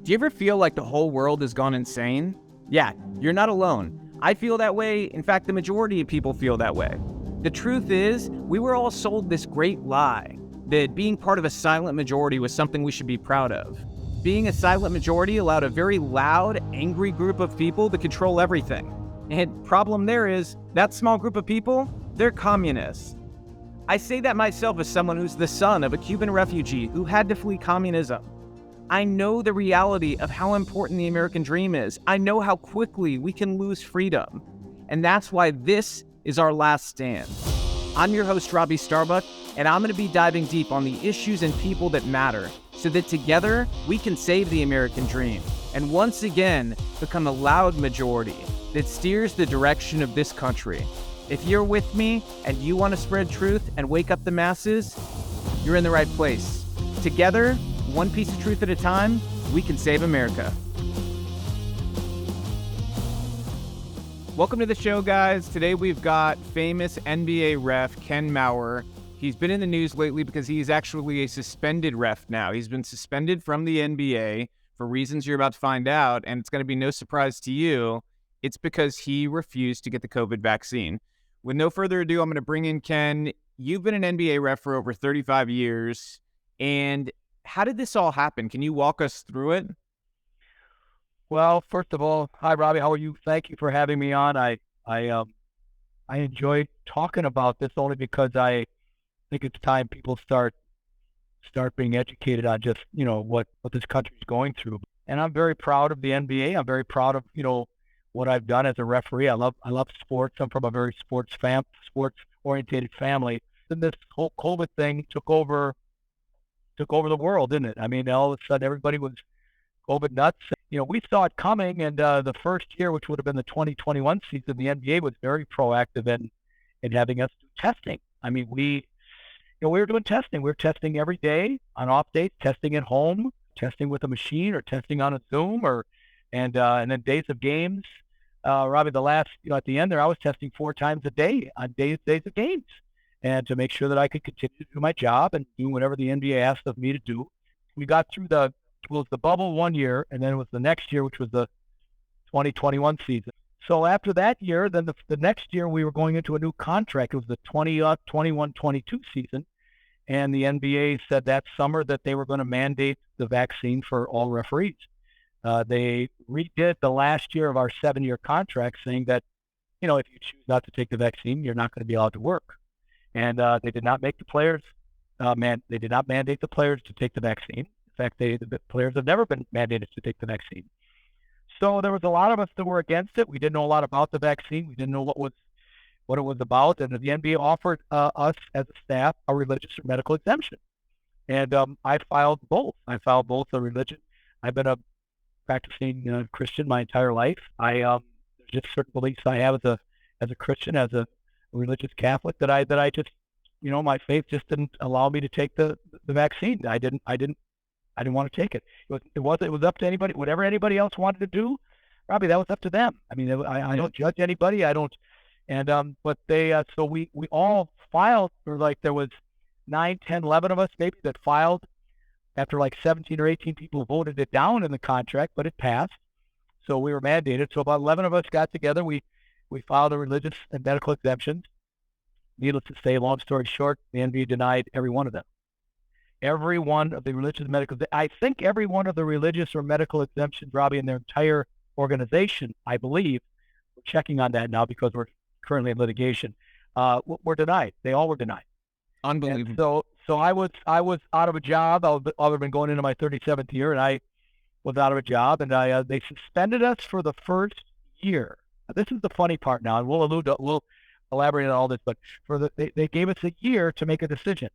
Do you ever feel like the whole world has gone insane? Yeah, you're not alone. I feel that way. In fact, the majority of people feel that way. The truth is, we were all sold this great lie that being part of a silent majority was something we should be proud of. Being a silent majority allowed a very loud, angry group of people to control everything. And problem there is, that small group of people, they're communists. I say that myself as someone who's the son of a Cuban refugee who had to flee communism. I know the reality of how important the American dream is. I know how quickly we can lose freedom. And that's why this is our last stand. I'm your host, RobbyStarbuck, and I'm going to be diving deep on the issues and people that matter so that together we can save the American dream and once again become a loud majority that steers the direction of this country. If you're with me and you want to spread truth and wake up the masses, you're in the right place. Together, one piece of truth at a time, we can save America. Welcome to the show, guys. Today we've got famous NBA ref Ken Maurer. He's been in the news lately because he's actually a suspended ref now. He's been suspended from the NBA for reasons you're about to find out, and it's going to be no surprise to you. It's because he refused to get the COVID vaccine. With no further ado, I'm going to bring in Ken. You've been an NBA ref for over 35 years, and how did this all happen? Can you walk us through it? Well, first of all, hi Robbie, how are you? Thank you for having me on. I enjoy talking about this only because I think it's time people start being educated on just what this country's going through. And I'm very proud of the NBA. I'm very proud of what I've done as a referee. I love sports. I'm from a very sports oriented family. Then this whole COVID thing took over the world, didn't it? I mean, all of a sudden everybody was COVID nuts. We saw it coming, and the first year, which would have been the 2021 season, the NBA was very proactive in having us do testing. I mean, we were doing testing. We were testing every day on off days, testing at home, testing with a machine, or testing on a Zoom, and then days of games. Robbie, at the end there, I was testing 4 times a day on days of games, and to make sure that I could continue to do my job and do whatever the NBA asked of me to do. We got through the bubble one year, and then it was the next year, which was the 2021 season. So after that year, then the next year we were going into a new contract. It was the 21-22 season, and the NBA said that summer that they were going to mandate the vaccine for all referees. They redid the last year of our 7-year contract, saying that if you choose not to take the vaccine, you're not going to be allowed to work. And they did not make the players they did not mandate the players to take the vaccine. In fact, the players have never been mandated to take the vaccine. So there was a lot of us that were against it. We didn't know a lot about the vaccine. We didn't know what it was about. And the NBA offered us as a staff a religious or medical exemption. And I filed both. I filed both a religion. I've been a practicing Christian my entire life. There's just certain beliefs I have as a Christian, as a religious Catholic, that I just, my faith just didn't allow me to take the vaccine. I didn't want to take it. It was up to anybody. Whatever anybody else wanted to do, Robbie, that was up to them. I mean, I don't judge anybody. I don't. And but they so we all filed, or like there was 9, 10, 11 of us maybe that filed after like 17 or 18 people voted it down in the contract, but it passed. So we were mandated. So about 11 of us got together. We filed a religious and medical exemptions. Needless to say, long story short, the NBA denied every one of them. Every one of the religious and medical, I think every one of the religious or medical exemptions, Robbie, in their entire organization, I believe, we're checking on that now because we're currently in litigation, were denied. They all were denied. Unbelievable. So I was out of a job. I've been going into my 37th year, and I was out of a job, and they suspended us for the first year. Now, this is the funny part now, and we'll elaborate on all this, but they gave us a year to make a decision.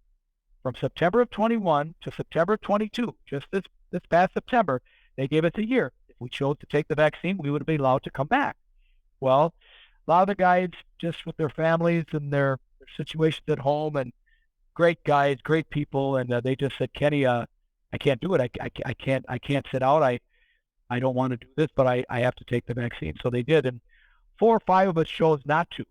From September of 21 to September of 22, just this past September, they gave us a year. If we chose to take the vaccine, we would be allowed to come back. Well, a lot of the guys, just with their families and their situations at home, and great guys, great people, and they just said, Kenny, I can't do it. I can't sit out. I don't want to do this, but I have to take the vaccine. So they did, and 4 or 5 of us chose not to.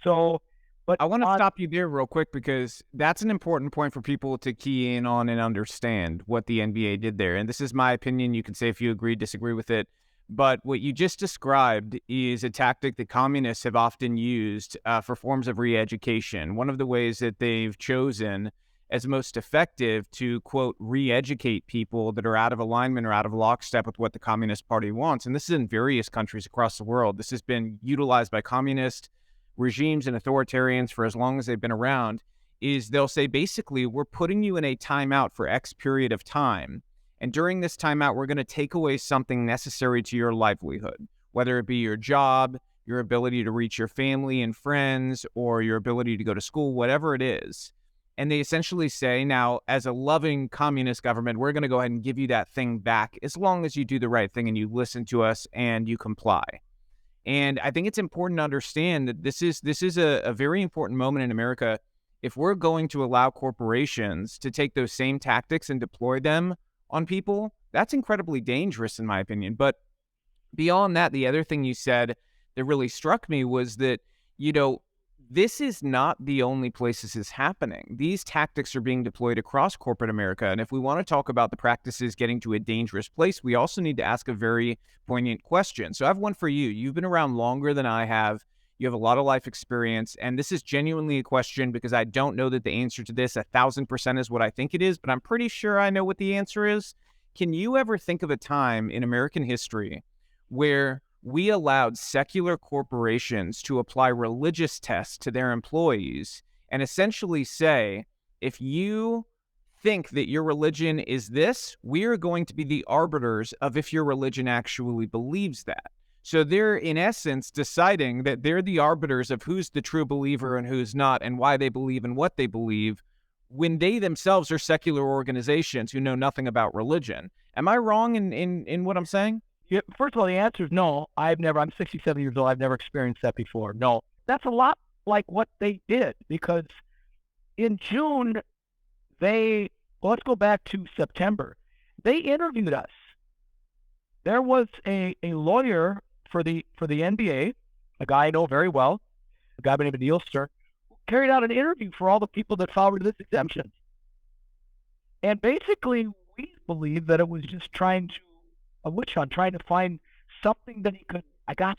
So But I want to on stop you there real quick because that's an important point for people to key in on and understand what the NBA did there. And this is my opinion. You can say if you agree, disagree with it. But what you just described is a tactic that communists have often used for forms of re-education. One of the ways that they've chosen as most effective to, quote, re-educate people that are out of alignment or out of lockstep with what the Communist Party wants. And this is in various countries across the world. This has been utilized by communist regimes and authoritarians for as long as they've been around, is they'll say, basically, we're putting you in a timeout for X period of time. And during this timeout, we're going to take away something necessary to your livelihood, whether it be your job, your ability to reach your family and friends, or your ability to go to school, whatever it is. And they essentially say, now, as a loving communist government, we're going to go ahead and give you that thing back as long as you do the right thing and you listen to us and you comply. And I think it's important to understand that this is a very important moment in America. If we're going to allow corporations to take those same tactics and deploy them on people, that's incredibly dangerous, in my opinion. But beyond that, the other thing you said that really struck me was that, this is not the only place this is happening. These tactics are being deployed across corporate America. And if we want to talk about the practices getting to a dangerous place, we also need to ask a very poignant question. So I have one for you. You've been around longer than I have. You have a lot of life experience. And this is genuinely a question because I don't know that the answer to this 1,000% is what I think it is, but I'm pretty sure I know what the answer is. Can you ever think of a time in American history where we allowed secular corporations to apply religious tests to their employees and essentially say, if you think that your religion is this, we are going to be the arbiters of if your religion actually believes that. So they're, in essence, deciding that they're the arbiters of who's the true believer and who's not and why they believe and what they believe, when they themselves are secular organizations who know nothing about religion. Am I wrong in what I'm saying? Yeah, first of all, the answer is no. I'm 67 years old. I've never experienced that before. No, that's a lot like what they did, because in June, let's go back to September. They interviewed us. There was a lawyer for the NBA, a guy I know very well, a guy by the name of Neil Stern, who carried out an interview for all the people that filed for this exemption. And basically, we believe that it was just a witch hunt, trying to find something that he could, I got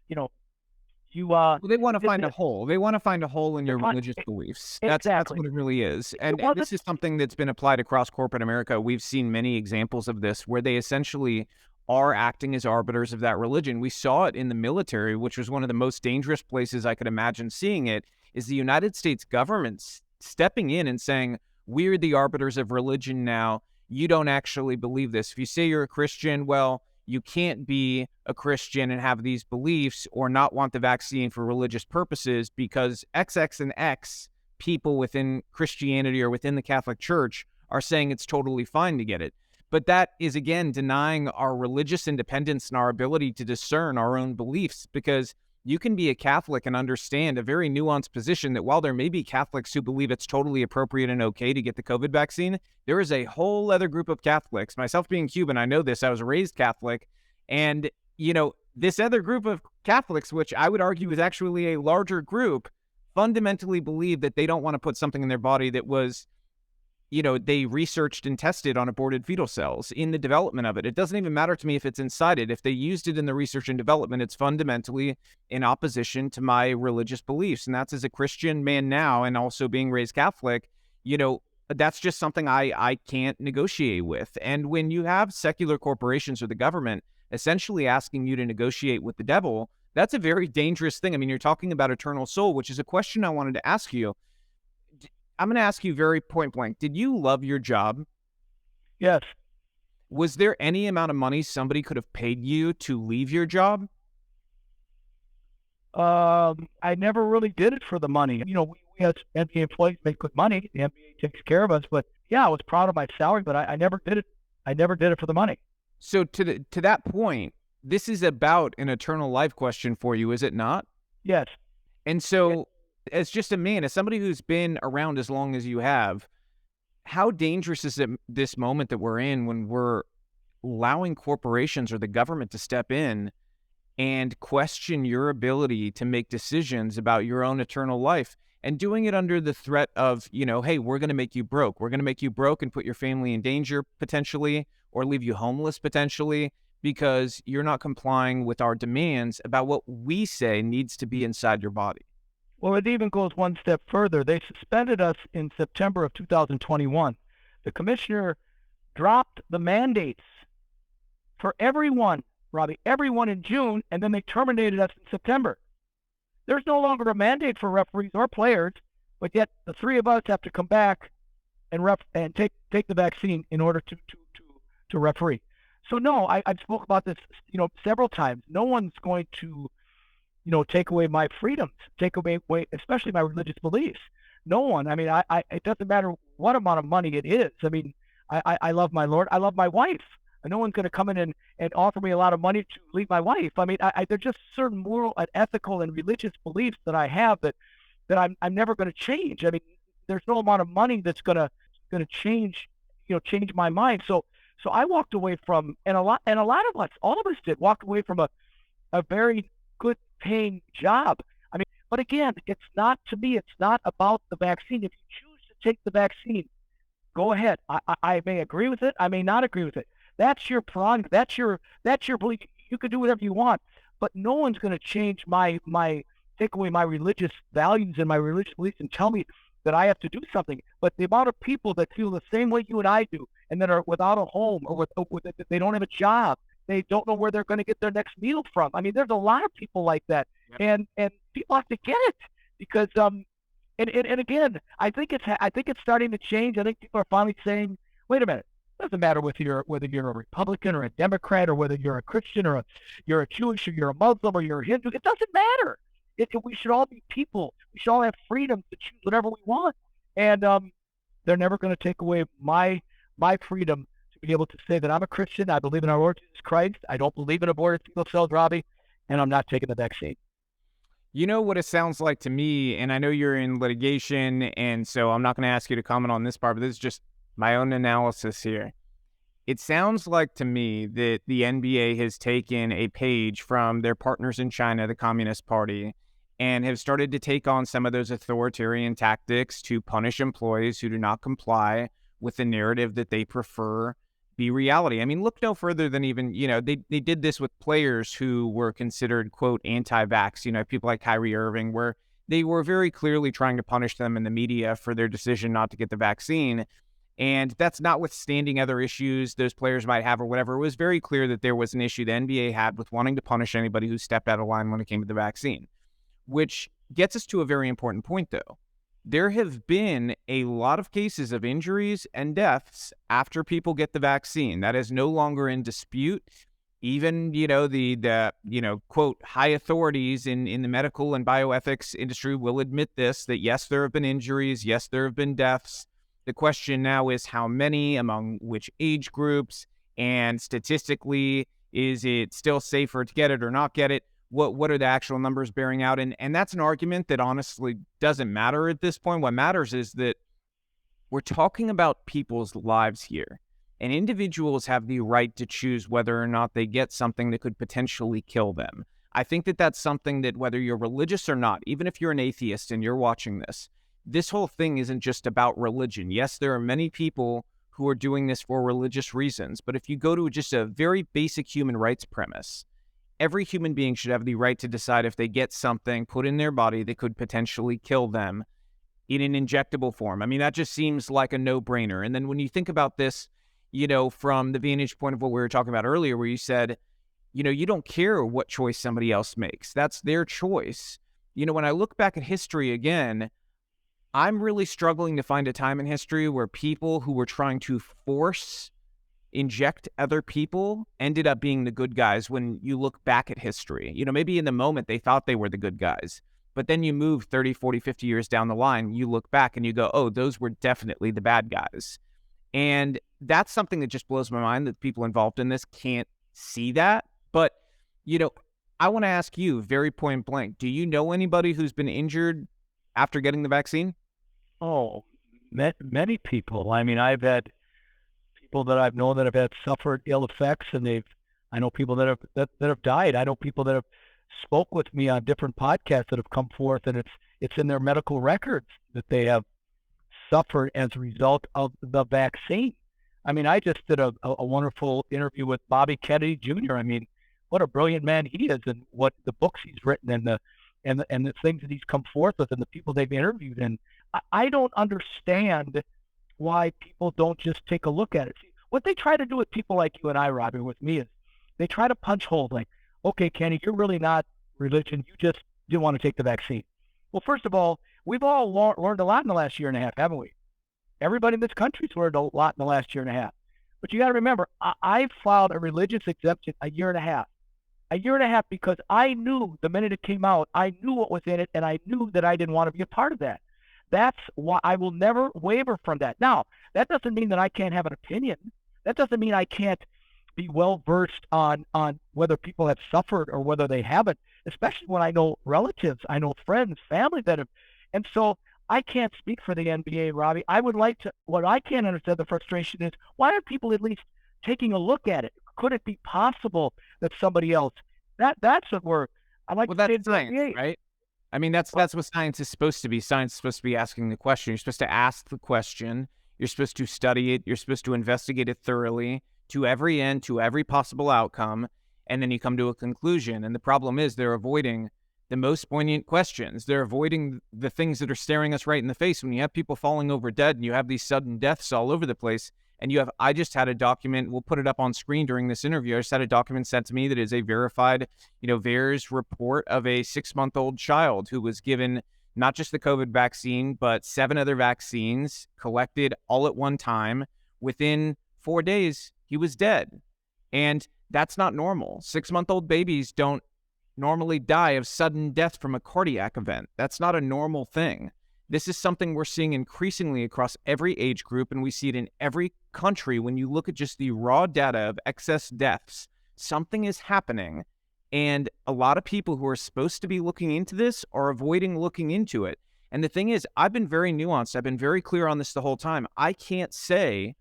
you. Well, they want to find a hole. They want to find a hole in your religious beliefs. That's what it really is. And this is something that's been applied across corporate America. We've seen many examples of this where they essentially are acting as arbiters of that religion. We saw it in the military, which was one of the most dangerous places I could imagine seeing it, is the United States government stepping in and saying, we're the arbiters of religion now. You don't actually believe this. If you say you're a Christian, well, you can't be a Christian and have these beliefs or not want the vaccine for religious purposes because XX and X people within Christianity or within the Catholic Church are saying it's totally fine to get it. But that is, again, denying our religious independence and our ability to discern our own beliefs, because you can be a Catholic and understand a very nuanced position that while there may be Catholics who believe it's totally appropriate and okay to get the COVID vaccine, there is a whole other group of Catholics, myself being Cuban, I know this, I was raised Catholic, and, this other group of Catholics, which I would argue is actually a larger group, fundamentally believe that they don't want to put something in their body that was, they researched and tested on aborted fetal cells in the development of it. It doesn't even matter to me if it's inside it. If they used it in the research and development, it's fundamentally in opposition to my religious beliefs. And that's, as a Christian man now and also being raised Catholic, that's just something I can't negotiate with. And when you have secular corporations or the government essentially asking you to negotiate with the devil, that's a very dangerous thing. I mean, you're talking about eternal soul, which is a question I wanted to ask you. I'm going to ask you very point blank. Did you love your job? Yes. Was there any amount of money somebody could have paid you to leave your job? I never really did it for the money. We as NBA employees make good money. The NBA takes care of us, but yeah, I was proud of my salary, but I never did it. I never did it for the money. So to that point, this is about an eternal life question for you, is it not? Yes. And so, as just a man, as somebody who's been around as long as you have, how dangerous is it this moment that we're in when we're allowing corporations or the government to step in and question your ability to make decisions about your own eternal life, and doing it under the threat of, hey, we're going to make you broke. We're going to make you broke and put your family in danger potentially, or leave you homeless potentially, because you're not complying with our demands about what we say needs to be inside your body. Well, it even goes one step further. They suspended us in September of 2021. The commissioner dropped the mandates for everyone, Robbie, everyone in June, and then they terminated us in September. There's no longer a mandate for referees or players, but yet the three of us have to come back and take the vaccine in order to referee. So no, I've spoke about this, several times. No one's going to, take away my freedoms, take away, especially my religious beliefs. No one. I mean, it doesn't matter what amount of money it is. I mean, I love my Lord. I love my wife. And no one's going to come in and offer me a lot of money to leave my wife. I mean, there's just certain moral and ethical and religious beliefs that I have that I'm never going to change. I mean, there's no amount of money that's going to change my mind. So I walked away from, and a lot of us, all of us did, walked away from a very good paying job. I mean, but again, it's not about the vaccine. If you choose to take the vaccine, go ahead. I may agree with it. I may not agree with it. That's your prerogative. That's your belief. You can do whatever you want, but no one's going to change take away my religious values and my religious beliefs and tell me that I have to do something. But the amount of people that feel the same way you and I do, and that are without a home, or they don't have a job, they don't know where they're going to get their next meal from. I mean, there's a lot of people like that, yep. and people have to get it, because and again, I think it's starting to change. I think people are finally saying, wait a minute. It doesn't matter whether you're a Republican or a Democrat, or whether you're a Christian or you're a Jewish or you're a Muslim or you're a Hindu. It doesn't matter. We should all be people. We should all have freedom to choose whatever we want. And they're never going to take away my freedom to be able to say that I'm a Christian. I believe in our Lord Jesus Christ. I don't believe in aborted fetal cells, Robbie, and I'm not taking the vaccine. You know what it sounds like to me, and I know you're in litigation, and so I'm not going to ask you to comment on this part, but this is just my own analysis here. It sounds like to me that the NBA has taken a page from their partners in China, the Communist Party, and have started to take on some of those authoritarian tactics to punish employees who do not comply with the narrative that they prefer be reality. I mean, look no further than even, they did this with players who were considered, quote, anti-vax, people like Kyrie Irving, where they were very clearly trying to punish them in the media for their decision not to get the vaccine. And that's notwithstanding other issues those players might have or whatever. It was very clear that there was an issue the NBA had with wanting to punish anybody who stepped out of line when it came to the vaccine, which gets us to a very important point, though. There have been a lot of cases of injuries and deaths after people get the vaccine. That is no longer in dispute. Even, the quote, high authorities in the medical and bioethics industry will admit this, that yes, there have been injuries. Yes, there have been deaths. The question now is how many, among which age groups, and statistically, is it still safer to get it or not get it? What are the actual numbers bearing out? And that's an argument that honestly doesn't matter at this point. What matters is that we're talking about people's lives here, and individuals have the right to choose whether or not they get something that could potentially kill them. I think that that's something that, whether you're religious or not, even if you're an atheist and you're watching this whole thing isn't just about religion. Yes, there are many people who are doing this for religious reasons, but if you go to just a very basic human rights premise, every human being should have the right to decide if they get something put in their body that could potentially kill them in an injectable form. I mean, that just seems like a no-brainer. And then when you think about this, from the vantage point of what we were talking about earlier, where you said, you don't care what choice somebody else makes. That's their choice. When I look back at history again, I'm really struggling to find a time in history where people who were trying to inject other people ended up being the good guys when you look back at history. Maybe in the moment they thought they were the good guys, but then you move 30, 40, 50 years down the line, you look back and you go, oh, those were definitely the bad guys. And that's something that just blows my mind, that people involved in this can't see that. But, I want to ask you very point blank, do you know anybody who's been injured after getting the vaccine? Oh, many people. I mean, I've had people that I've known that have had suffered ill effects, and I know people that have died. I know people that have spoke with me on different podcasts that have come forth, and it's in their medical records that they have suffered as a result of the vaccine. I mean, I just did a wonderful interview with Bobby Kennedy Jr. I mean, what a brilliant man he is, and what the books he's written, and the things that he's come forth with, and the people they've interviewed. And I don't understand why people don't just take a look at it. See, what they try to do with people like you and I, Robbie, with me, is they try to punch holes like, okay, Kenny, you're really not religion. You just didn't want to take the vaccine. Well, first of all, we've all learned a lot in the last year and a half, haven't we? Everybody in this country's learned a lot in the last year and a half. But you got to remember, I filed a religious exemption a year and a half. A year and a half because I knew the minute it came out, I knew what was in it, and I knew that I didn't want to be a part of that. That's why I will never waver from that. Now, that doesn't mean that I can't have an opinion. That doesn't mean I can't be well-versed on whether people have suffered or whether they haven't, especially when I know relatives, I know friends, family that have. And so I can't speak for the NBA, Robbie. I would like to, what I can't understand the frustration is, why aren't people at least taking a look at it? Could it be possible that somebody else, that's what we're, I like Well, to say that's science, right? I mean, that's what science is supposed to be. Science is supposed to be asking the question. You're supposed to ask the question. You're supposed to study it. You're supposed to investigate it thoroughly to every end, to every possible outcome, and then you come to a conclusion. And the problem is they're avoiding the most poignant questions. They're avoiding the things that are staring us right in the face. When you have people falling over dead and you have these sudden deaths all over the place, and I just had a document, we'll put it up on screen during this interview. I just had a document sent to me that is a verified, VAERS report of a 6-month-old child who was given not just the COVID vaccine, but 7 other vaccines collected all at one time. Within 4 days, he was dead. And that's not normal. 6-month-old babies don't normally die of sudden death from a cardiac event. That's not a normal thing. This is something we're seeing increasingly across every age group, and we see it in every country. When you look at just the raw data of excess deaths, something is happening, and a lot of people who are supposed to be looking into this are avoiding looking into it. And the thing is, I've been very nuanced. I've been very clear on this the whole time. I can't say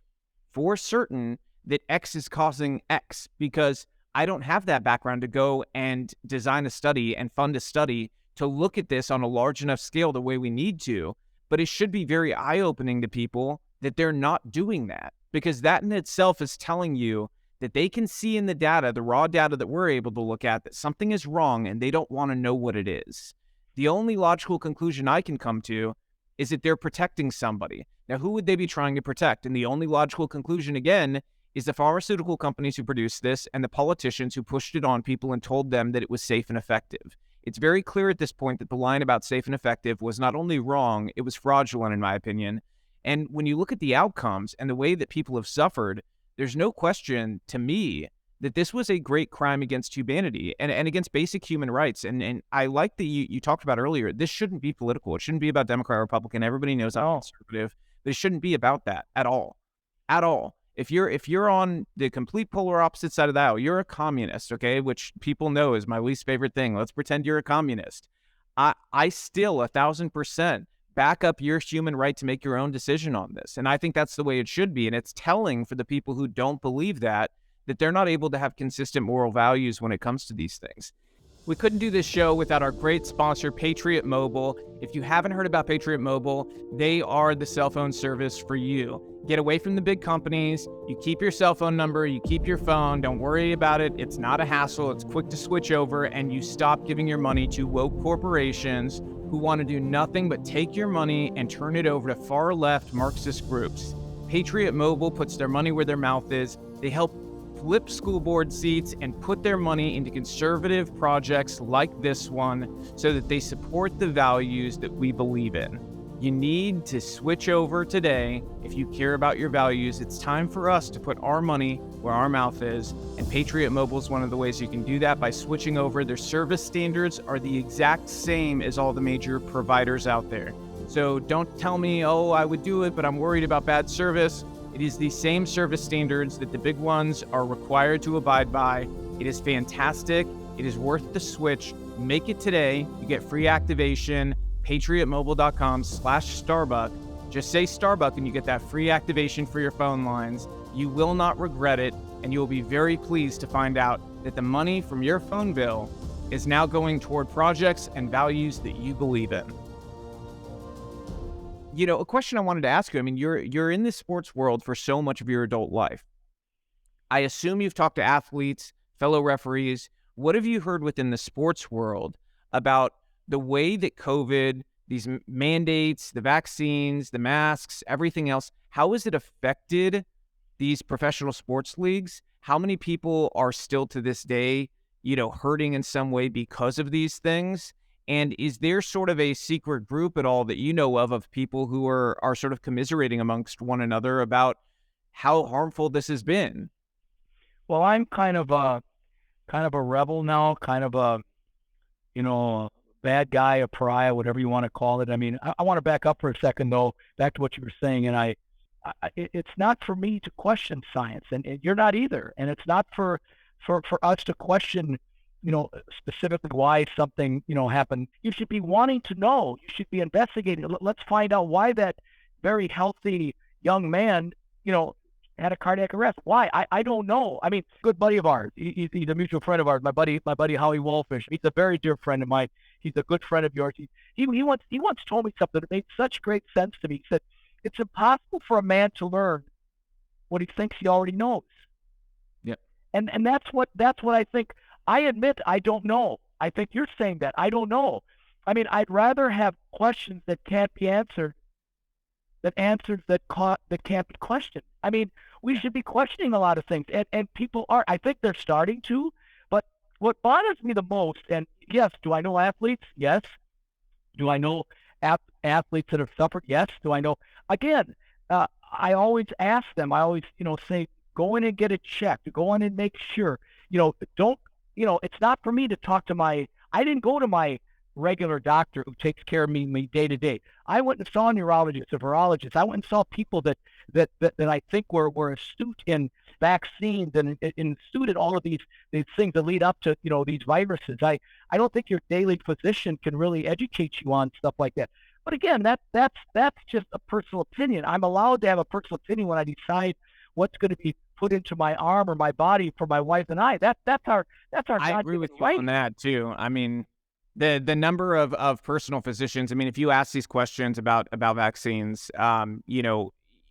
for certain that X is causing X because I don't have that background to go and design a study and fund a study to look at this on a large enough scale the way we need to. But it should be very eye-opening to people that they're not doing that, because that in itself is telling you that they can see in the data, the raw data that we're able to look at, that something is wrong and they don't want to know what it is. The only logical conclusion I can come to is that they're protecting somebody. Now, who would they be trying to protect? And the only logical conclusion, again, is the pharmaceutical companies who produced this and the politicians who pushed it on people and told them that it was safe and effective. It's very clear at this point that the line about safe and effective was not only wrong, it was fraudulent, in my opinion. And when you look at the outcomes and the way that people have suffered, there's no question to me that this was a great crime against humanity and against basic human rights. And I like that you talked about earlier, this shouldn't be political. It shouldn't be about Democrat or Republican. Everybody knows I'm conservative, but it shouldn't be about that at all. At all. If you're on the complete polar opposite side of the aisle, you're a communist, okay, which people know is my least favorite thing. Let's pretend you're a communist. I still 1,000% back up your human right to make your own decision on this. And I think that's the way it should be. And it's telling for the people who don't believe that they're not able to have consistent moral values when it comes to these things. We couldn't do this show without our great sponsor, Patriot Mobile. If you haven't heard about Patriot Mobile, they are the cell phone service for you. Get away from the big companies. You keep your cell phone number. You keep your phone. Don't worry about it. It's not a hassle. It's quick to switch over, and you stop giving your money to woke corporations who want to do nothing but take your money and turn it over to far-left Marxist groups. Patriot Mobile puts their money where their mouth is. They help flip school board seats and put their money into conservative projects like this one so that they support the values that we believe in. You need to switch over today if you care about your values. It's time for us to put our money where our mouth is, and Patriot Mobile is one of the ways you can do that by switching over. Their service standards are the exact same as all the major providers out there. So don't tell me, oh, I would do it, but I'm worried about bad service. It is the same service standards that the big ones are required to abide by. It is fantastic. It is worth the switch. Make it today. You get free activation. PatriotMobile.com/Starbuck. Just say Starbuck and you get that free activation for your phone lines. You will not regret it. and you will be very pleased to find out that the money from your phone bill is now going toward projects and values that you believe in. A question I wanted to ask you, I mean, you're in this sports world for so much of your adult life. I assume you've talked to athletes, fellow referees. What have you heard within the sports world about the way that COVID, these mandates, the vaccines, the masks, everything else, how has it affected these professional sports leagues? How many people are still to this day, hurting in some way because of these things? And is there sort of a secret group at all that you know of people who are sort of commiserating amongst one another about how harmful this has been? Well, I'm kind of a rebel now, kind of a bad guy, a pariah, whatever you want to call it. I mean, I want to back up for a second, though, back to what you were saying. And it's not for me to question science, and you're not either. And it's not for us to question, specifically why something, happened. You should be wanting to know. You should be investigating. Let's find out why that very healthy young man, had a cardiac arrest. Why? I don't know. I mean, good buddy of ours. He's a mutual friend of ours. My buddy Howie Wolfish. He's a very dear friend of mine. He's a good friend of yours. He once told me something that made such great sense to me. He said, "It's impossible for a man to learn what he thinks he already knows." Yeah. And that's what I think. I admit I don't know. I think you're saying that. I don't know. I mean, I'd rather have questions that can't be answered than answers that can't be questioned. I mean, we should be questioning a lot of things, and people are. I think they're starting to. But what bothers me the most, and yes, do I know athletes? Yes. Do I know athletes that have suffered? Yes. Do I know? Again, I always ask them. I always, say, go in and get it checked. Go in and make sure. Don't. It's not for me to talk to I didn't go to my regular doctor who takes care of me day to day. I went and saw a neurologist, a virologist. I went and saw people that I think were astute in vaccines and astute in all of these things that lead up to these viruses. I don't think your daily physician can really educate you on stuff like that. But again, that's just a personal opinion. I'm allowed to have a personal opinion when I decide what's going to be put into my arm or my body for my wife and I. That's our I agree with you right. on that too. I mean, the number of personal physicians. I mean, if you ask these questions about vaccines,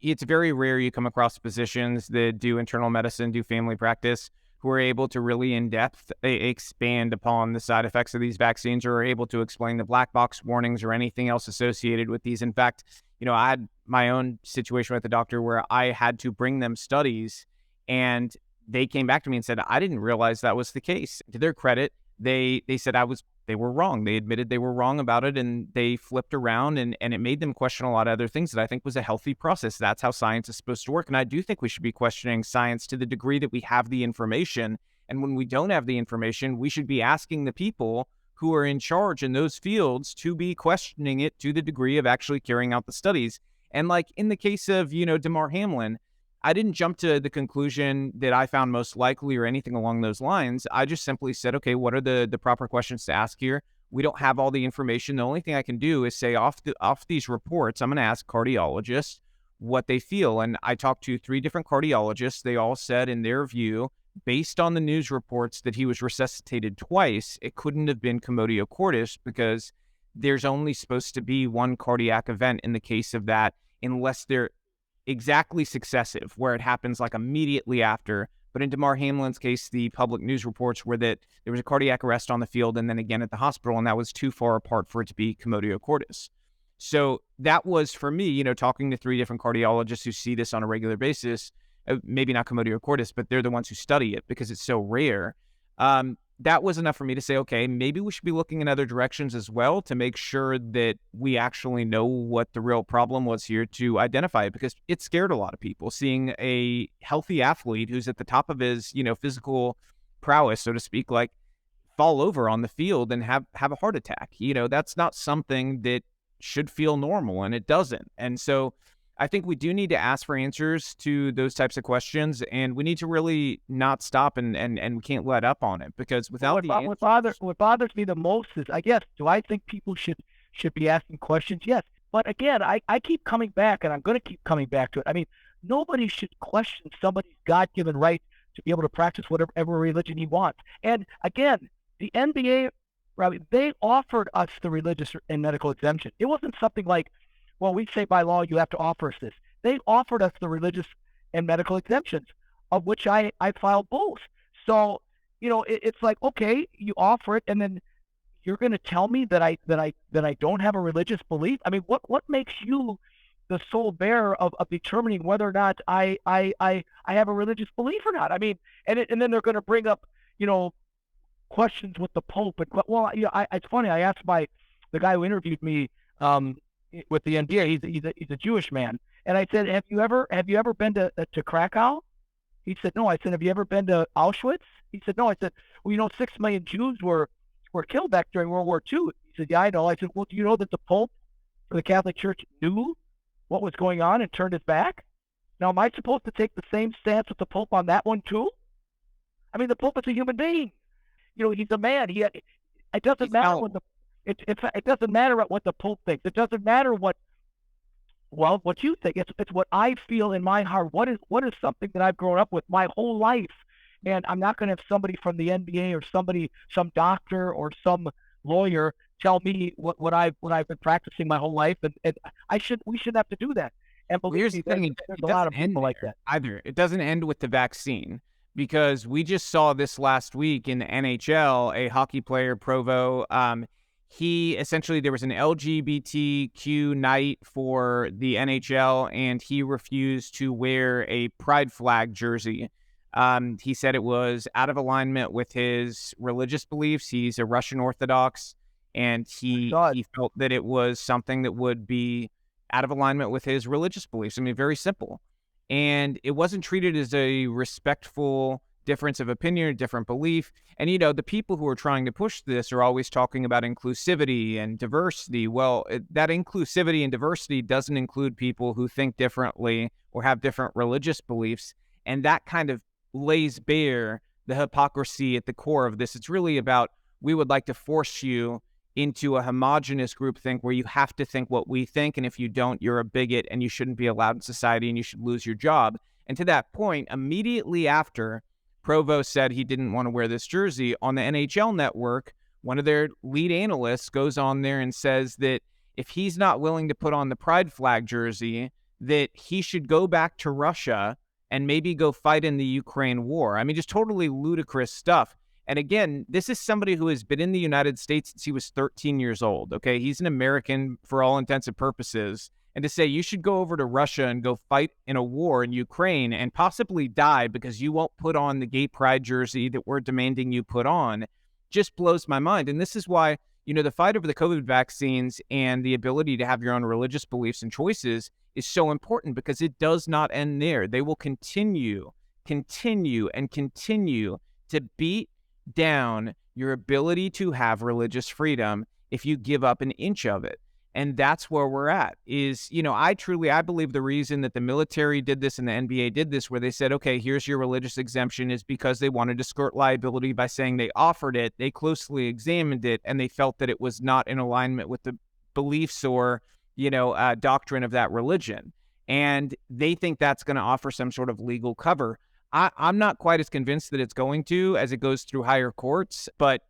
it's very rare you come across physicians that do internal medicine, do family practice, who are able to really in depth expand upon the side effects of these vaccines, or are able to explain the black box warnings or anything else associated with these. In fact, I had my own situation with the doctor where I had to bring them studies, and they came back to me and said, I didn't realize that was the case. To their credit, they said they were wrong. They admitted they were wrong about it, and they flipped around, and it made them question a lot of other things that I think was a healthy process. That's how science is supposed to work. And I do think we should be questioning science to the degree that we have the information. And when we don't have the information, we should be asking the people who are in charge in those fields to be questioning it to the degree of actually carrying out the studies. And like in the case of, Damar Hamlin, I didn't jump to the conclusion that I found most likely or anything along those lines. I just simply said, okay, what are the proper questions to ask here? We don't have all the information. The only thing I can do is say off these reports, I'm going to ask cardiologists what they feel. And I talked to 3 different cardiologists. They all said in their view, based on the news reports that he was resuscitated twice, it couldn't have been commotio cordis because there's only supposed to be one cardiac event in the case of that, unless they're exactly successive, where it happens like immediately after. But in Damar Hamlin's case, the public news reports were that there was a cardiac arrest on the field and then again at the hospital, and that was too far apart for it to be commotio cordis. So that was, for me, talking to 3 different cardiologists who see this on a regular basis, maybe not commotio cordis, but they're the ones who study it because it's so rare. That was enough for me to say, okay, maybe we should be looking in other directions as well to make sure that we actually know what the real problem was here to identify it, because it scared a lot of people seeing a healthy athlete who's at the top of his, physical prowess, so to speak, like fall over on the field and have a heart attack. That's not something that should feel normal, and it doesn't. And so I think we do need to ask for answers to those types of questions, and we need to really not stop and we can't let up on it, because without what bothers me the most is, I guess, do I think people should be asking questions? Yes. But again, I keep coming back, and I'm going to keep coming back to it. I mean, nobody should question somebody's God-given right to be able to practice whatever religion he wants. And again, the NBA, Robbie, they offered us the religious and medical exemption. It wasn't something like, well, we say by law you have to offer us this. They offered us the religious and medical exemptions, of which I filed both. So, it's like, okay, you offer it, and then you're going to tell me that I don't have a religious belief? I mean, what makes you the sole bearer of determining whether or not I have a religious belief or not? I mean, and then they're going to bring up, questions with the Pope. And well, it's funny. I asked the guy who interviewed me with the NBA. He's a Jewish man, and I said, have you ever been to Krakow? He said, no. I said, have you ever been to Auschwitz? He said, no. I said, well, 6 million Jews were killed back during World War II. He said, yeah, I know. I said, well, do you know that the Pope for the Catholic Church knew what was going on and turned his back? Now, am I supposed to take the same stance with the Pope on that one too? I mean, the Pope is a human being. He's a man. It doesn't matter it doesn't matter what the Pope thinks. It doesn't matter what you think. It's what I feel in my heart. What is something that I've grown up with my whole life, and I'm not going to have somebody from the NBA or some doctor or some lawyer tell me what I've been practicing my whole life, and we shouldn't have to do that. And believe me, there's a lot of people like that. Either it doesn't end with the vaccine. Because we just saw this last week in the NHL, a hockey player, Provo, he essentially, there was an LGBTQ night for the NHL, and he refused to wear a pride flag jersey. He said it was out of alignment with his religious beliefs. He's a Russian Orthodox, and he felt that it was something that would be out of alignment with his religious beliefs. I mean, very simple. And it wasn't treated as a respectful difference of opinion or different belief. And, the people who are trying to push this are always talking about inclusivity and diversity. Well, that inclusivity and diversity doesn't include people who think differently or have different religious beliefs. And that kind of lays bare the hypocrisy at the core of this. It's really about, we would like to force you into a homogenous groupthink where you have to think what we think, and if you don't, you're a bigot and you shouldn't be allowed in society and you should lose your job. And to that point, immediately after Provo said he didn't want to wear this jersey, on the NHL network, one of their lead analysts goes on there and says that if he's not willing to put on the pride flag jersey, that he should go back to Russia and maybe go fight in the Ukraine war. I mean, just totally ludicrous stuff. And again, this is somebody who has been in the United States since he was 13 years old, okay? He's an American for all intents and purposes. And to say you should go over to Russia and go fight in a war in Ukraine and possibly die because you won't put on the gay pride jersey that we're demanding you put on just blows my mind. And this is why, the fight over the COVID vaccines and the ability to have your own religious beliefs and choices is so important, because it does not end there. They will continue to beat down your ability to have religious freedom if you give up an inch of it. And that's where we're at is, I believe the reason that the military did this and the NBA did this, where they said, okay, here's your religious exemption, is because they wanted to skirt liability by saying they offered it, they closely examined it, and they felt that it was not in alignment with the beliefs or, doctrine of that religion. And they think that's going to offer some sort of legal cover. I'm not quite as convinced that it's going to as it goes through higher courts, but,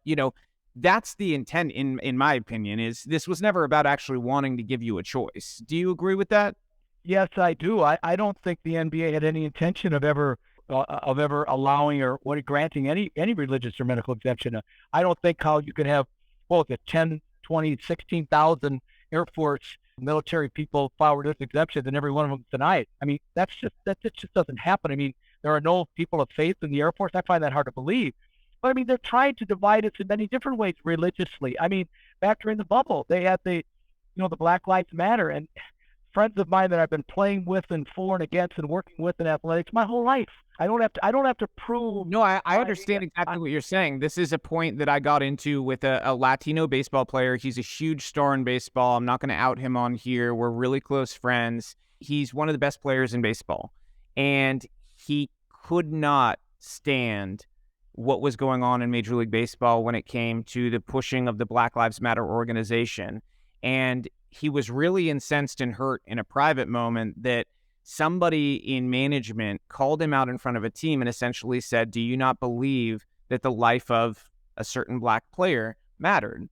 that's the intent, in my opinion, is this was never about actually wanting to give you a choice. Do you agree with that? Yes, I do. I don't think the NBA had any intention of ever allowing or granting any religious or medical exemption. I don't think how you could have, 10, 20, 16,000 Air Force military people file religious exemptions and every one of them denied. I mean, that just doesn't happen. I mean, there are no people of faith in the Air Force. I find that hard to believe. But I mean, they're trying to divide us in many different ways religiously. I mean, back during the bubble, they had the Black Lives Matter, and friends of mine that I've been playing with and for and against and working with in athletics my whole life. I don't have to prove. No, I understand exactly what you're saying. This is a point that I got into with a Latino baseball player. He's a huge star in baseball. I'm not going to out him on here. We're really close friends. He's one of the best players in baseball, and he could not stand what was going on in Major League Baseball when it came to the pushing of the Black Lives Matter organization. And he was really incensed and hurt in a private moment that somebody in management called him out in front of a team and essentially said, do you not believe that the life of a certain Black player mattered?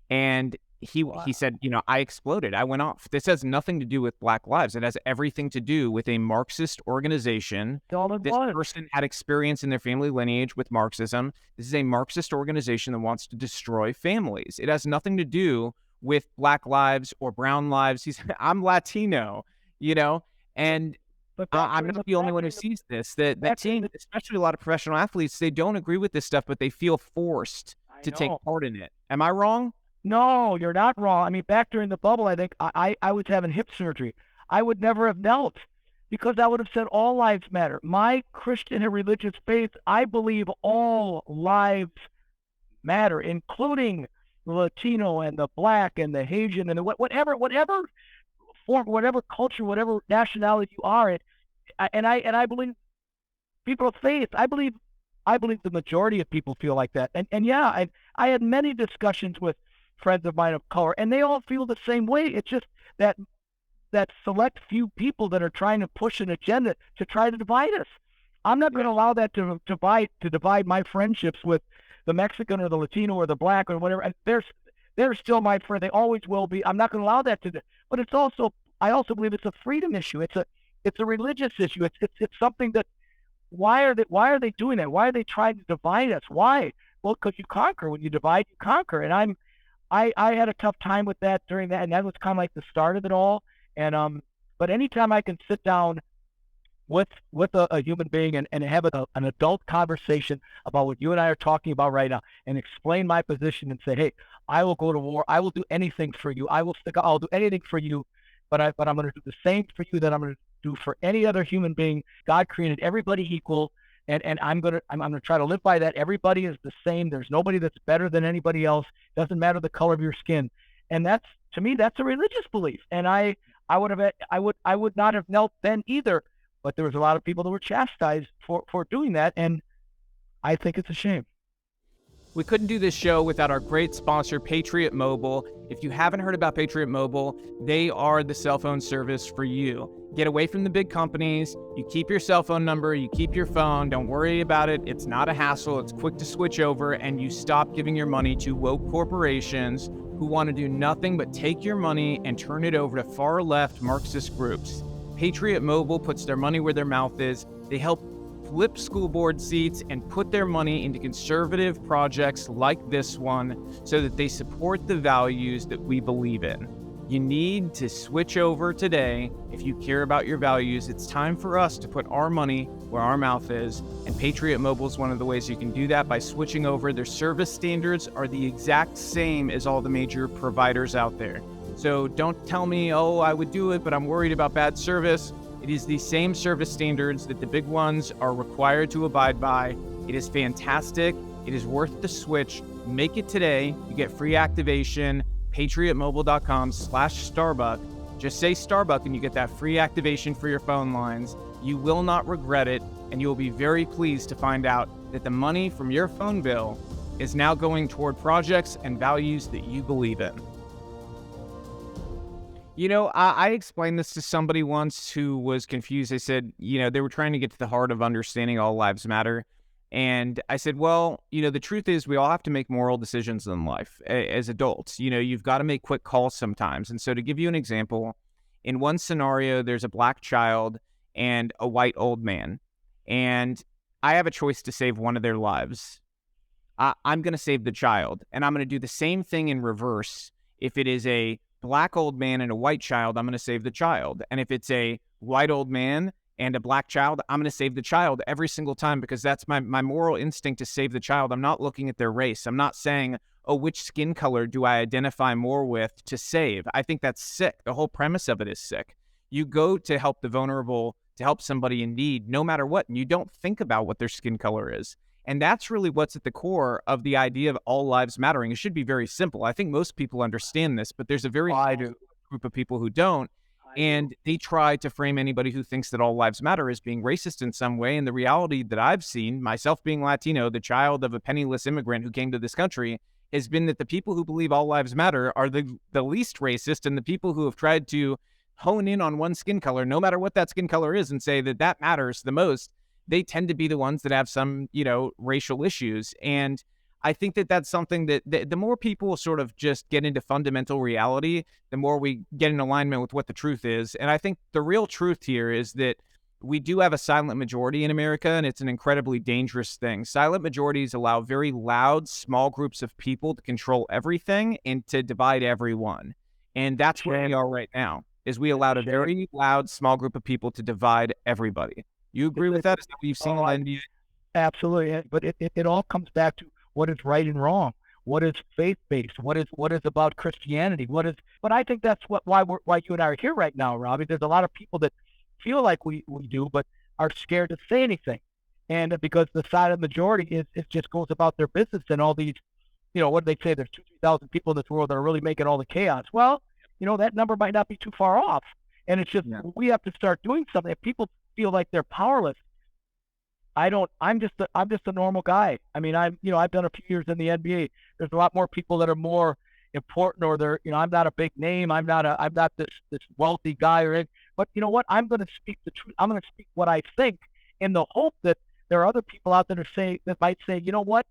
And he said, I exploded. I went off. This has nothing to do with Black lives. It has everything to do with a Marxist organization. This person had experience in their family lineage with Marxism. This is a Marxist organization that wants to destroy families. It has nothing to do with Black lives or brown lives. I'm Latino, and I'm not the only one who sees this. That team, especially a lot of professional athletes, they don't agree with this stuff, but they feel forced to take part in it. Am I wrong? No, you're not wrong. I mean, back during the bubble, I think I was having hip surgery. I would never have knelt because I would have said all lives matter. My Christian and religious faith, I believe all lives matter, including the Latino and the Black and the Haitian and whatever form, whatever culture, whatever nationality you are. And I believe people of faith. I believe the majority of people feel like that. And yeah, I had many discussions with friends of mine of color, and they all feel the same way. It's just that select few people that are trying to push an agenda to try to divide us. I'm not going to allow that to divide my friendships with the Mexican or the Latino or the Black or whatever. And they're still my friend. They always will be. I'm not going to allow that to. But I also believe it's a freedom issue. It's a religious issue. It's something that. Why are they doing that? Why are they trying to divide us? Why? Well, because you conquer. When you divide, you conquer. And I had a tough time with that during that, and that was kind of like the start of it all. And but anytime I can sit down with a human being and have an adult conversation about what you and I are talking about right now, and explain my position and say, hey, I will go to war. I will do anything for you. I'll do anything for you, but I'm going to do the same for you that I'm going to do for any other human being. God created everybody equal. And I'm gonna try to live by that. Everybody is the same. There's nobody that's better than anybody else. Doesn't matter the color of your skin. And that's, to me, that's a religious belief. And I would not have knelt then either. But there was a lot of people that were chastised for doing that, and I think it's a shame. We couldn't do this show without our great sponsor, Patriot Mobile. If you haven't heard about Patriot Mobile, they are the cell phone service for you. Get away from the big companies. You keep your cell phone number, you keep your phone, don't worry about it. It's not a hassle, it's quick to switch over, and you stop giving your money to woke corporations who want to do nothing but take your money and turn it over to far-left Marxist groups. Patriot Mobile puts their money where their mouth is. They help flip school board seats and put their money into conservative projects like this one so that they support the values that we believe in. You need to switch over today if you care about your values. It's time for us to put our money where our mouth is, and Patriot Mobile is one of the ways you can do that by switching over. Their service standards are the exact same as all the major providers out there. So don't tell me, oh, I would do it, but I'm worried about bad service. It is the same service standards that the big ones are required to abide by. It is fantastic. It is worth the switch. Make it today. You get free activation. PatriotMobile.com/Starbuck. Just say Starbuck and you get that free activation for your phone lines. You will not regret it, and you will be very pleased to find out that the money from your phone bill is now going toward projects and values that you believe in. I explained this to somebody once who was confused. I said, they were trying to get to the heart of understanding all lives matter. And I said, well, the truth is we all have to make moral decisions in life as adults. You've got to make quick calls sometimes. And so to give you an example, in one scenario, there's a Black child and a white old man. And I have a choice to save one of their lives. I'm going to save the child. And I'm going to do the same thing in reverse. If it is a Black old man and a white child, I'm going to save the child. And if it's a white old man and a Black child, I'm going to save the child every single time, because that's my moral instinct to save the child. I'm not looking at their race. I'm not saying, oh, which skin color do I identify more with to save? I think that's sick. The whole premise of it is sick. You go to help the vulnerable, to help somebody in need, no matter what, and you don't think about what their skin color is. And that's really what's at the core of the idea of all lives mattering. It should be very simple. I think most people understand this, but there's a very small group of people who don't. And they try to frame anybody who thinks that all lives matter as being racist in some way. And the reality that I've seen, myself being Latino, the child of a penniless immigrant who came to this country, has been that the people who believe all lives matter are the least racist, and the people who have tried to hone in on one skin color, no matter what that skin color is, and say that that matters the most, they tend to be the ones that have some, racial issues. And I think that that's something that the more people sort of just get into fundamental reality, the more we get in alignment with what the truth is. And I think the real truth here is that we do have a silent majority in America, and it's an incredibly dangerous thing. Silent majorities allow very loud, small groups of people to control everything and to divide everyone. And that's where we are right now, is we allowed a very loud, small group of people to divide everybody. You agree with that? Is that what you've seen in the NBA? Absolutely. But it all comes back to what is right and wrong. What is faith-based? What is about Christianity? But I think that's why you and I are here right now, Robbie. There's a lot of people that feel like we do, but are scared to say anything. And because the silent majority is just goes about their business, and all these, what do they say? There's 2,000 people in this world that are really making all the chaos. Well, that number might not be too far off. And it's just, we have to start doing something. If people feel like they're powerless, I'm just a normal guy. I mean, I've done a few years in the NBA. There's a lot more people that are more important, or they're, I'm not a big name. I'm not this wealthy guy or anything. But you know what? I'm going to speak the truth. I'm going to speak what I think, in the hope that there are other people out there that might say, you know what?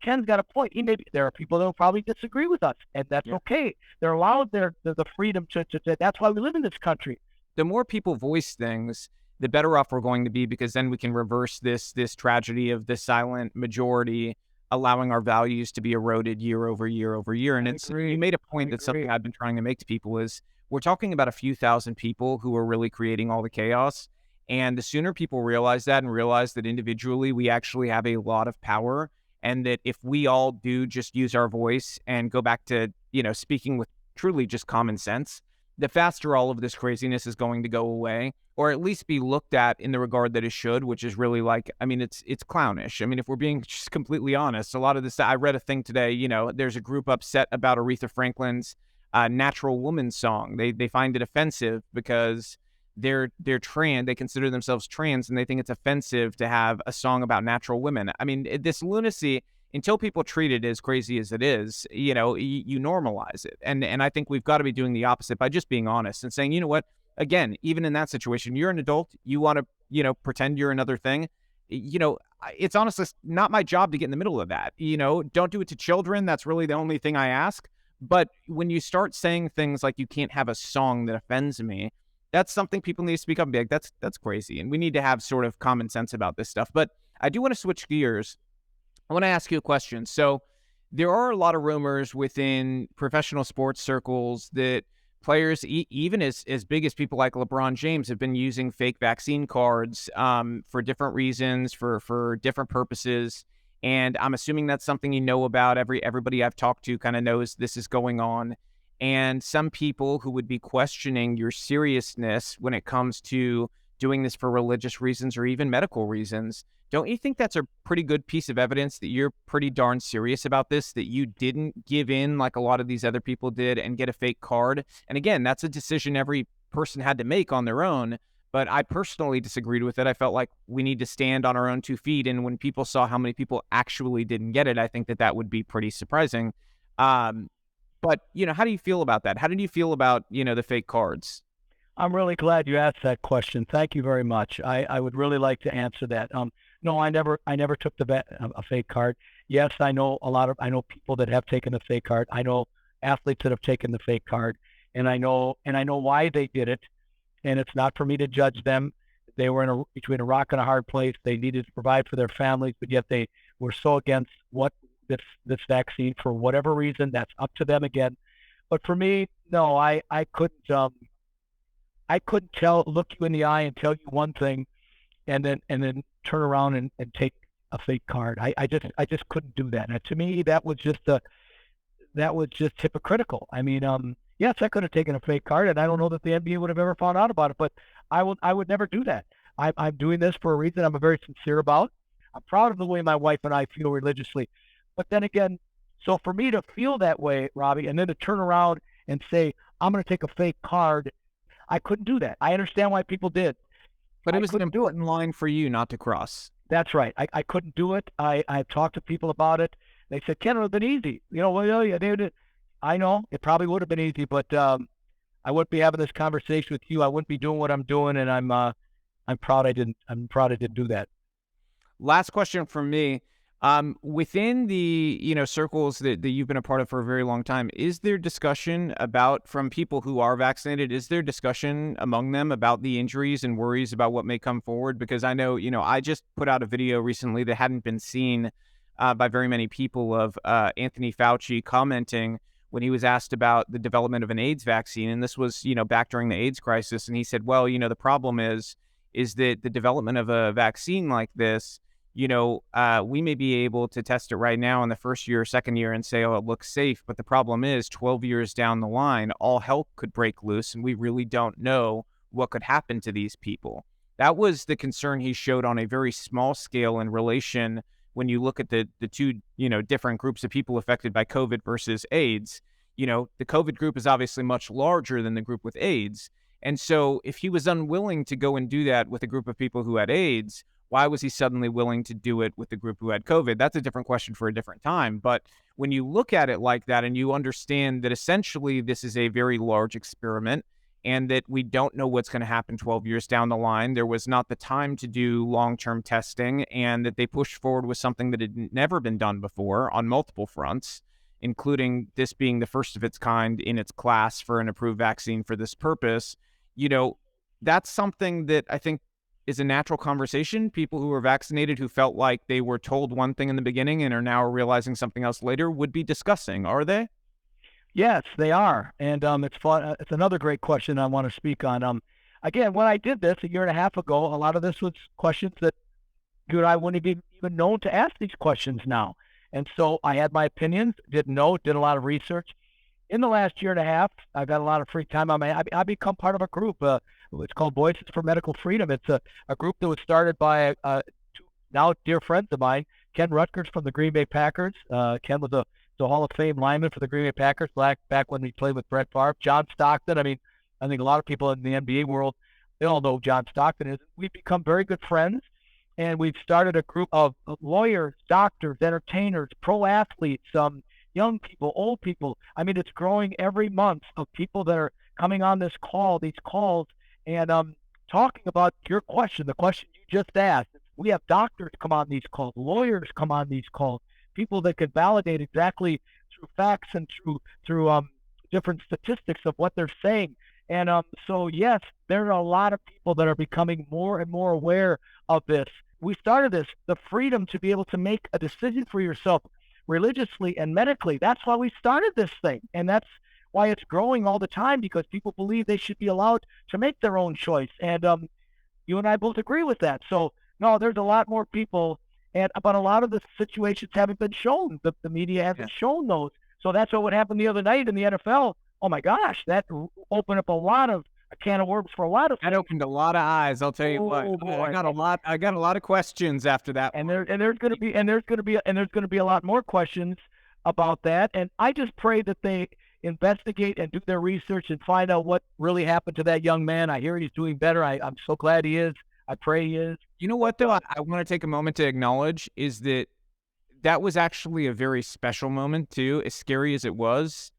Ken's got a point. There are people that will probably disagree with us, and that's okay. They're allowed the freedom to. That's why we live in this country. The more people voice things, the better off we're going to be, because then we can reverse this tragedy of the silent majority allowing our values to be eroded year over year over year. And you made a point that's something I've been trying to make to people is we're talking about a few thousand people who are really creating all the chaos. And the sooner people realize that, and realize that individually we actually have a lot of power, and that if we all do just use our voice and go back to, speaking with truly just common sense, the faster all of this craziness is going to go away, or at least be looked at in the regard that it should, which is really it's clownish. I mean, if we're being just completely honest, a lot of this, I read a thing today, there's a group upset about Aretha Franklin's Natural Woman song. They find it offensive because they're trans, they consider themselves trans, and they think it's offensive to have a song about natural women. I mean, this lunacy, until people treat it as crazy as it is, you normalize it. And I think we've got to be doing the opposite by just being honest and saying, you know what, again, even in that situation, you're an adult, you want to, pretend you're another thing. It's honestly not my job to get in the middle of that. Don't do it to children. That's really the only thing I ask. But when you start saying things like, you can't have a song that offends me, that's something people need to speak up and be like, that's crazy. And we need to have sort of common sense about this stuff. But I do want to switch gears. I want to ask you a question. So there are a lot of rumors within professional sports circles that players, even as big as people like LeBron James, have been using fake vaccine cards for different reasons, for different purposes. And I'm assuming that's something about. Everybody I've talked to kind of knows this is going on. And some people who would be questioning your seriousness when it comes to doing this for religious reasons or even medical reasons. Don't you think that's a pretty good piece of evidence that you're pretty darn serious about this, that you didn't give in like a lot of these other people did and get a fake card? And again, that's a decision every person had to make on their own. But I personally disagreed with it. I felt like we need to stand on our own 2 feet. And when people saw how many people actually didn't get it, I think that would be pretty surprising. But, how do you feel about that? How did you feel about, the fake cards? I'm really glad you asked that question. Thank you very much. I would really like to answer that. No, I never took a fake card. Yes, I know people that have taken the fake card. I know athletes that have taken the fake card, and I know why they did it. And it's not for me to judge them. They were between a rock and a hard place. They needed to provide for their families, but yet they were so against this vaccine for whatever reason. That's up to them again. But for me, no, I couldn't look you in the eye and tell you one thing, and then turn around and take a fake card. I just couldn't do that. And to me, that was just hypocritical. I mean, yes, I could have taken a fake card, and I don't know that the NBA would have ever found out about it, but I would never do that. I'm doing this for a reason I'm very sincere about. I'm proud of the way my wife and I feel religiously. But then again, so for me to feel that way, Robbie, and then to turn around and say, I'm going to take a fake card, I couldn't do that. I understand why people did. But it was an important line for you not to cross. That's right. I couldn't do it. I've talked to people about it. They said, Ken, it would have been easy. Well, yeah, they did. I know it probably would have been easy, but I wouldn't be having this conversation with you. I wouldn't be doing what I'm doing, and I'm proud I didn't. I'm proud I didn't do that. Last question from me. Within the circles that you've been a part of for a very long time, is there discussion about from people who are vaccinated? Is there discussion among them about the injuries and worries about what may come forward? Because I know I just put out a video recently that hadn't been seen by very many people of Anthony Fauci commenting when he was asked about the development of an AIDS vaccine, and this was back during the AIDS crisis, and he said, well, the problem is that the development of a vaccine like this, we may be able to test it right now in the first year or second year and say, oh, it looks safe. But the problem is 12 years down the line, all hell could break loose and we really don't know what could happen to these people. That was the concern he showed on a very small scale in relation when you look at the two, different groups of people affected by COVID versus AIDS. The COVID group is obviously much larger than the group with AIDS. And so if he was unwilling to go and do that with a group of people who had AIDS, why was he suddenly willing to do it with the group who had COVID? That's a different question for a different time. But when you look at it like that and you understand that essentially this is a very large experiment and that we don't know what's going to happen 12 years down the line, there was not the time to do long-term testing, and that they pushed forward with something that had never been done before on multiple fronts, including this being the first of its kind in its class for an approved vaccine for this purpose. That's something that I think is a natural conversation. People who are vaccinated who felt like they were told one thing in the beginning and are now realizing something else later would be discussing, are they? Yes, they are, and it's fun. It's another great question I want to speak on. Again, when I did this a year and a half ago, a lot of this was questions that you and I wouldn't have even known to ask these questions now. And so I had my opinions, didn't know, did a lot of research. In the last year and a half, I've had a lot of free time on I become part of a group. It's called Voices for Medical Freedom. It's a group that was started by two now dear friends of mine, Ken Rutgers from the Green Bay Packers. Ken was a Hall of Fame lineman for the Green Bay Packers back when he played with Brett Favre. John Stockton. I mean, I think a lot of people in the NBA world, they all know who John Stockton is. We've become very good friends, and we've started a group of lawyers, doctors, entertainers, pro athletes, young people, old people. I mean, it's growing every month of people that are coming on these calls, and talking about your question, the question you just asked. We have doctors come on these calls, lawyers come on these calls, people that can validate exactly through facts and through different statistics of what they're saying. And so, yes, there are a lot of people that are becoming more and more aware of this. We started this, the freedom to be able to make a decision for yourself religiously and medically. That's why we started this thing. And that's why it's growing all the time, because people believe they should be allowed to make their own choice. And you and I both agree with that. So, no, there's a lot more people, but a lot of the situations haven't been shown. The media hasn't shown those. So that's what happened the other night in the NFL. Oh my gosh, that opened up a can of worms for a lot of That opened a lot of eyes. I'll tell you what. boy. I got a lot of questions after that. And there's going to be a lot more questions about that. And I just pray that they investigate and do their research and find out what really happened to that young man. I hear he's doing better. I'm so glad he is. I pray he is. You know what, though? I want to take a moment to acknowledge is that was actually a very special moment, too, as scary as it was.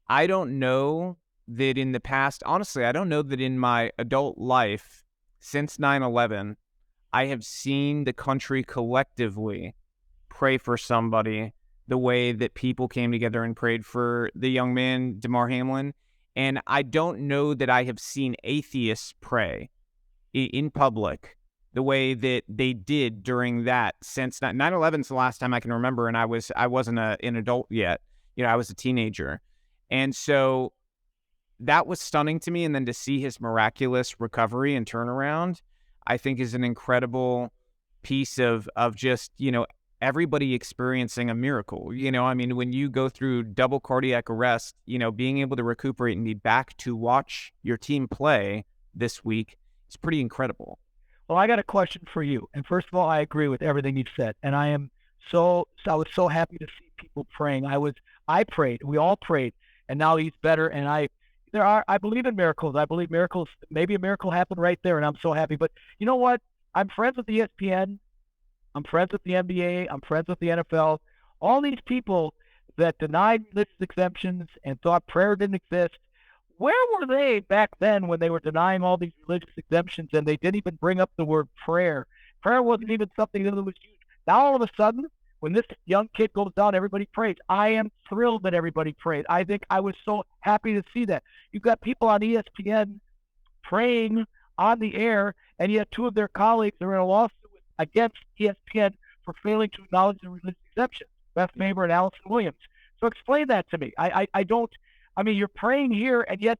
I don't know that in the past, honestly, I don't know that in my adult life since 9/11, I have seen the country collectively pray for somebody the way that people came together and prayed for the young man, Damar Hamlin. And I don't know that I have seen atheists pray in public the way that they did during that since 9/11 is the last time I can remember. And I wasn't an adult yet. I was a teenager. And so that was stunning to me. And then to see his miraculous recovery and turnaround, I think is an incredible piece of just, everybody experiencing a miracle. I mean, when you go through double cardiac arrest, being able to recuperate and be back to watch your team play this week is pretty incredible. Well, I got a question for you. And first of all, I agree with everything you've said. And I was so happy to see people praying. I prayed. We all prayed. And now he's better. And I believe in miracles. I believe miracles, maybe a miracle happened right there. And I'm so happy. But you know what? I'm friends with ESPN. I'm friends with the NBA. I'm friends with the NFL. All these people that denied religious exemptions and thought prayer didn't exist, Where were they back then when they were denying all these religious exemptions and they didn't even bring up the word prayer? Prayer wasn't even something that was used. Now all of a sudden, when this young kid goes down, everybody prays. I am thrilled that everybody prayed. I think I was so happy to see that. You've got people on ESPN praying on the air, and yet two of their colleagues are in a lawsuit against ESPN for failing to acknowledge the religious exemptions, Beth Faber and Allison Williams. So explain that to me. I don't. I mean, you're praying here, and yet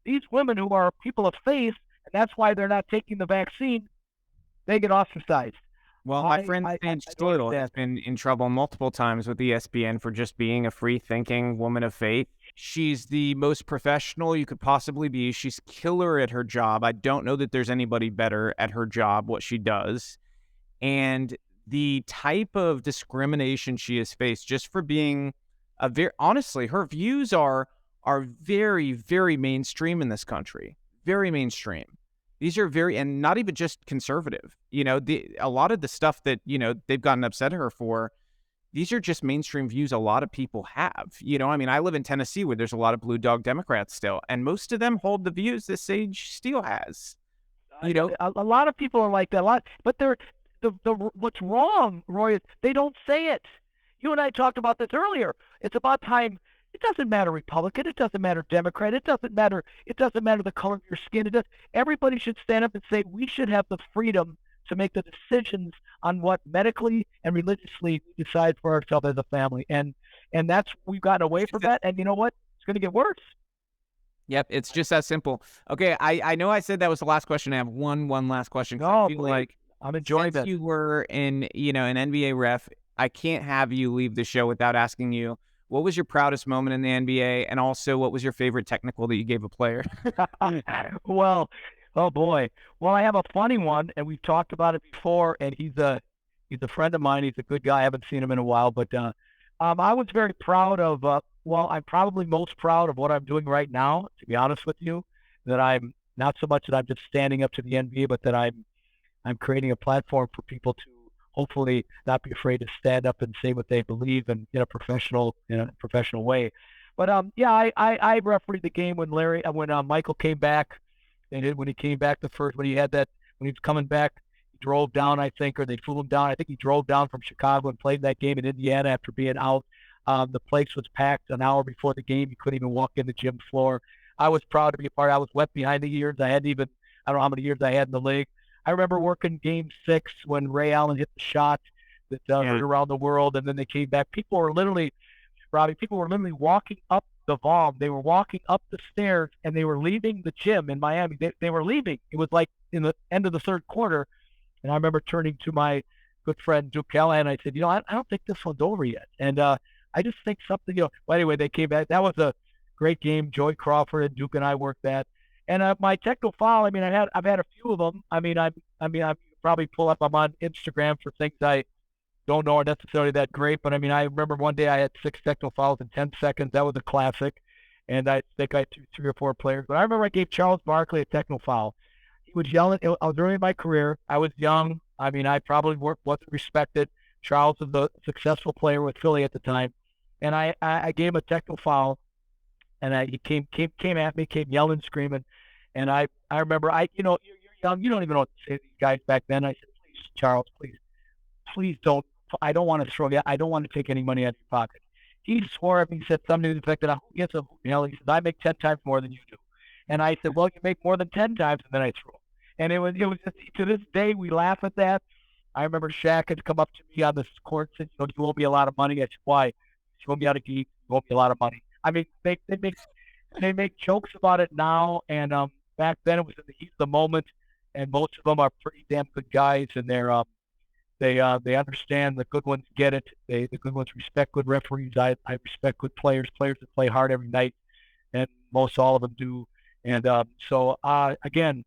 these women who are people of faith, and that's why they're not taking the vaccine, they get ostracized. Well, my friend Stan I don't Steele has understand. been in trouble multiple times with ESPN for just being a free-thinking woman of faith. She's the most professional you could possibly be. She's killer at her job. I don't know that there's anybody better at her job, what she does. And the type of discrimination she has faced just for being a very honestly, her views are very, very mainstream in this country. Very mainstream. These are very and not even just conservative. A lot of the stuff that, they've gotten upset at her for, these are just mainstream views a lot of people have. I mean, I live in Tennessee where there's a lot of blue dog Democrats still, and most of them hold the views that Sage Steele has. You know, A lot of people are like that. A lot, but they're the what's wrong, Roy, is they don't say it. You and I talked about this earlier. It's about time. It doesn't matter Republican. It doesn't matter Democrat. It doesn't matter. It doesn't matter the color of your skin. It does. Everybody should stand up and say we should have the freedom to make the decisions on what medically and religiously we decide for ourselves as a family. And that's we've gotten away from that. And you know what? It's going to get worse. yep, it's just that simple. Okay, I know I said that was the last question. I have one last question. 'Cause I No, feel please. like I'm enjoying since this. you were an NBA ref, I can't have you leave the show without asking you, what was your proudest moment in the NBA? And also, what was your favorite technical that you gave a player? Well, oh boy. Well, I have a funny one, and we've talked about it before. And he's a friend of mine. He's a good guy. I haven't seen him in a while, but I was very proud of. Well, I'm probably most proud of what I'm doing right now. To be honest with you, that I'm not so much that I'm just standing up to the NBA, but that I'm creating a platform for people to hopefully not be afraid to stand up and say what they believe and in a professional way. But yeah, I refereed the game when Michael came back, and when he came back when he had that when he was coming back, he drove down, I think, or they flew him down. I think he drove down from Chicago and played that game in Indiana after being out. The place was packed an hour before the game. You couldn't even walk in the gym floor. I was proud to be a part. I was wet behind the ears. I don't know how many years I had in the league. I remember working Game 6 when Ray Allen hit the shot that Yeah. heard around the world, and then they came back. People were literally walking up the Vaughan. They were walking up the stairs, and they were leaving the gym in Miami. They were leaving. It was like in the end of the third quarter, and I remember turning to my good friend Duke Callahan. I said, I don't think this one's over yet, and I just think something. Well, anyway, they came back. That was a great game. Joy Crawford and Duke and I worked that. And my technical foul, I mean, I've had a few of them. I probably pull up. I'm on Instagram for things I don't know are necessarily that great, but I mean, I remember one day I had 6 technical fouls in 10 seconds. That was a classic, and I think I threw 3 or 4 players. But I remember I gave Charles Barkley a technical foul. He was yelling. I was early in my career. I was young. I mean, I probably wasn't respected. Charles was a successful player with Philly at the time, and I gave him a technical foul, and he came at me, came yelling, screaming, and I remember you're young, you don't even know what to say to these guys back then. I said, please, Charles, please don't. I don't want to throw you. I don't want to take any money out of your pocket. He swore at me. He said something to the effect that who gets a He said I make 10 times more than you do, and I said, well, you make more than 10 times, and then I threw him. And it was just to this day we laugh at that. I remember Shaq had come up to me on this court and said, you owe me a lot of money. I said, why? You owe me out of geek. You owe me a lot of money. I mean, they make jokes about it now, and back then it was in the heat of the moment, and most of them are pretty damn good guys, and they understand. The good ones get it. The good ones respect good referees. I respect good players that play hard every night, and most all of them do. And so again,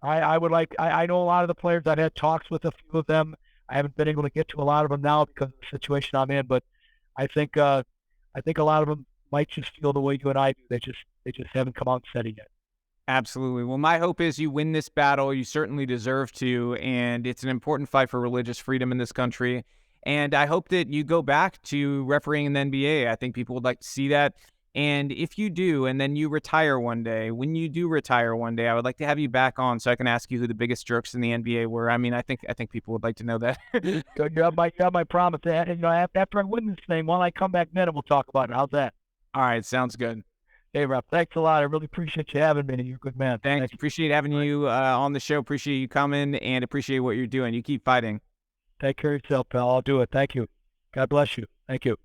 I would like. I know a lot of the players. I've had talks with a few of them. I haven't been able to get to a lot of them now because of the situation I'm in, but I think a lot of them might just feel the way you and I do. They just haven't come out and said it yet. Absolutely. Well, my hope is you win this battle. You certainly deserve to, and it's an important fight for religious freedom in this country. And I hope that you go back to refereeing in the NBA. I think people would like to see that. And if you do, and then you retire one day, when you do retire one day, I would like to have you back on so I can ask you who the biggest jerks in the NBA were. I mean, I think people would like to know that. So you have my promise. After I win this thing, why don't I come back then and we'll talk about it? How's that? All right, sounds good. Hey, Rob, thanks a lot. I really appreciate you having me. You're a good man. Thanks. Appreciate having you on the show. Appreciate you coming and appreciate what you're doing. You keep fighting. Take care of yourself, pal. I'll do it. Thank you. God bless you. Thank you.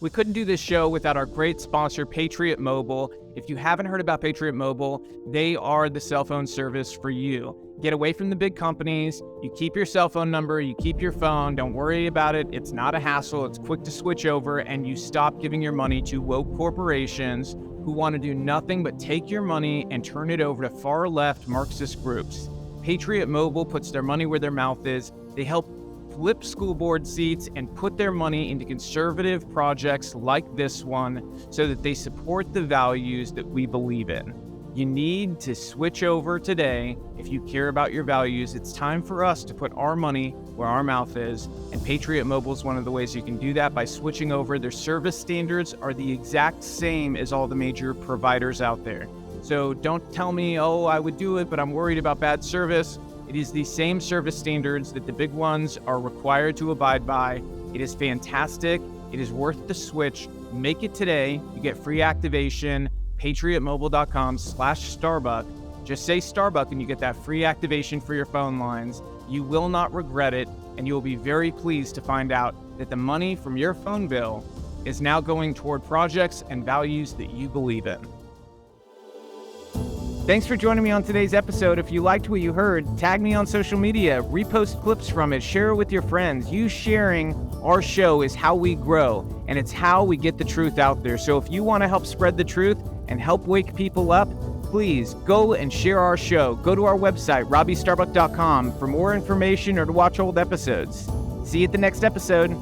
We couldn't do this show without our great sponsor, Patriot Mobile. If you haven't heard about Patriot Mobile, they are the cell phone service for you. Get away from the big companies. You keep your cell phone number. You keep your phone. Don't worry about it. It's not a hassle. It's quick to switch over, and you stop giving your money to woke corporations who want to do nothing but take your money and turn it over to far-left Marxist groups. Patriot Mobile puts their money where their mouth is. They help flip school board seats and put their money into conservative projects like this one so that they support the values that we believe in. You need to switch over today if you care about your values. It's time for us to put our money where our mouth is, and Patriot Mobile is one of the ways you can do that by switching over. Their service standards are the exact same as all the major providers out there. So don't tell me, oh, I would do it, but I'm worried about bad service. It is the same service standards that the big ones are required to abide by. It is fantastic. It is worth the switch. Make it today. You get free activation. PatriotMobile.com/Starbuck. Just say Starbuck and you get that free activation for your phone lines. You will not regret it, and you will be very pleased to find out that the money from your phone bill is now going toward projects and values that you believe in. Thanks for joining me on today's episode. If you liked what you heard, tag me on social media, repost clips from it, share it with your friends. You sharing our show is how we grow, and it's how we get the truth out there. So if you want to help spread the truth and help wake people up, please go and share our show. Go to our website, RobbyStarbuck.com, for more information or to watch old episodes. See you at the next episode.